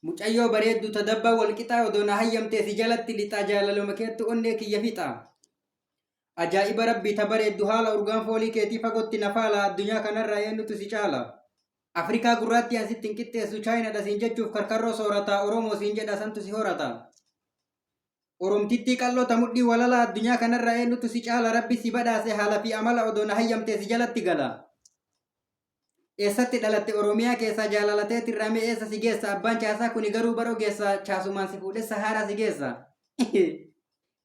mucayyoo bareeddu tadabbaa wal qixaa odoona hayyamtee si jalatti lixaa jaalaluma keettu onnee kiyya fixaa. Ajaa'iba rabbii ta bareeddu haala urgaan foolii keetii fagootti nafaala addunyaa kanarraa eenyutu si caala. Afrikaa gurraatti ansitti hin qixxeessu chaayinaadha siin jechuuf karkarroo soorataa Oromoo siin jedha santu si horata. Oromtittii qal'oota mudhii walala addunyaa kanarraa eenyutu si caala rabbi si badhaase haala fi amala odoona hayyamtee si jalatti gala. Eessatti dhalatte Oromiyaa keessaa jaalalatee tirramee eessa si geessa abbaan caasaa kuni garuu baroo geessa chaasumaan si fuudhee Saharaa si geessa.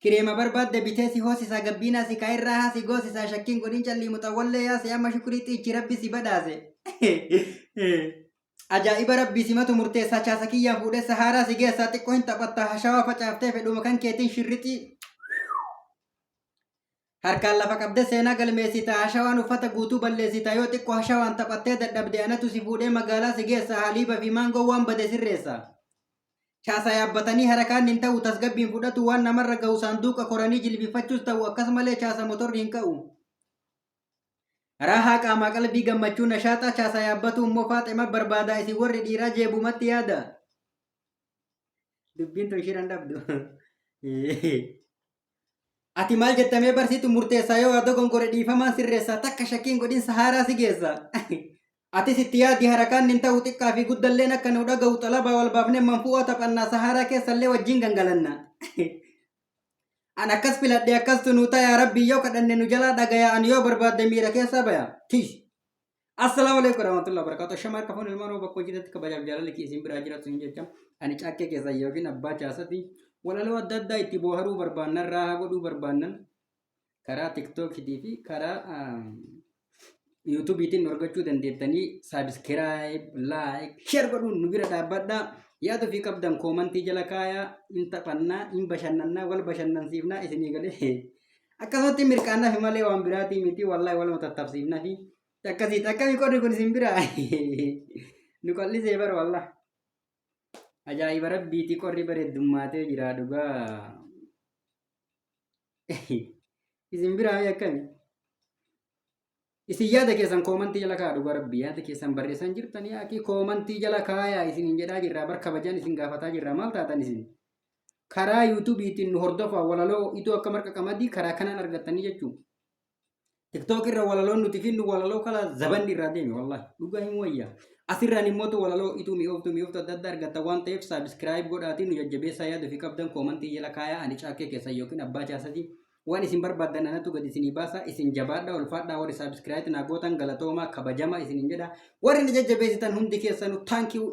Kireema barbaadde bitee si hoosisaa gabbiinaa si kaayirraa haa si goosisaa shakkiin godhin callii muxawwallee yaase amma shukuriitti ichi rabbi si badhaase. Ajaa'iba rabbii simatu murteessaa chaasa kiyyaan fuudhee Saharaa si geessaa xiqqoo hin taphattaa hashawaa facaaftee fedhuma kan keetiin shirrixii. Harkaan lafa qabde seenaa galmeessita hashawaan uffata guutuu balleessita yoo xiqqoo hashawaan taphattee dadhabde anatu si fuudhee magaalaa si geessa haliiba fi maangoo waan bade sirreessa. Chaasa yaabbatanii harakaan hin ta'u tasgabbiin fudhatu waan namarra gahu saanduqa koranii jilbifachuus ta'u akkasumallee chaasa motorri hin ka'u. Raahaa qaamaa qalbii gammachuu nashaaxaa chaasa yaabbatu immoo faaxima barbaadaa isin warri dhiiraa jeebumatti yaada. Dubbiin tun shiran dhabdu. Ati maal jettamee barsiitu murteessaa yoo yaada gongore dhiifamaan sirreessaa takka shakkiin godhin Saharaa si geessa. Ati sitti yaadi harakaan hin ta'u xiqqaa fi guddalleen akka nu dhaga'u xalabaa wal baafnee manfu'oo taphannaa Saharaa keessallee wajjin gangalanna. An akkas filadhe akkas tunuuta yaa rabbi yoo kadhanne nu jalaa dhagayaa an yoo barbaadde miira keessa baya. Tish. Assalamu alaikum warahmatullahi wabarakatuh. Shamaa kafoon ilmaan bakka hojiitti kabajaaf jaalalli isin biraa jiraatu hin jecha. Ani caakkee keessa yookiin abbaa chaasati walaloo adda addaa itti booharuu barbaannan raahaa godhuu barbaannan karaa TikTokiitii fi karaa YouTube'itiin argachuu dandeettanii subscribe, like, share godhuun nu bira dhaabbadhaa. Yaada fi qabdan koomantii jala kaayaa hin taphannaa hin bashannannaa wal bashannansiifnaa isinii galee akkasumatti mirqaannaa fi malee waan biraatii miti wallahi waluma tattaabsiifnaa fi akkasitti akkamii qonni kun isin biraa nu qallisee bara wallah ajaa'iba rabbiiti qorri bareeddummaatee jira dhugaa isin biraa akkamii isin yaada keessan koomantii jala kaa dhugaa rabbi yaada keessan barreessan jirtanii akki koomantii jala kaayaa isin hin jedhaa jirraa bar kabajaan isin gaafataa jirraa maal taatan isin karaa YouTube'itiin nu hordofaa walaloo itoo akka marqa qamadii karaa kanaan argattanii jechuun TikTok irra walaloon nuti finnu walaloo kala zabanni irraa deeme wallahi dhugaa hin wayyaa asirraan immoo walaloo itoo mi'ooftu adda adda argatta waan ta'eef subscribe godhaatii nu jajjabeessaa yaada fi qabdan koomantii jala kaayaa ani caakkee keessan yookiin abbaa chaasatii waan isin barbaadan anatu gad isinii baasa isin jabaadha ulfaadhaa warri subscribe naa gootan galatoomaa kabajama isinin jedha warri na jajjabeessitan hundi keessanu thank you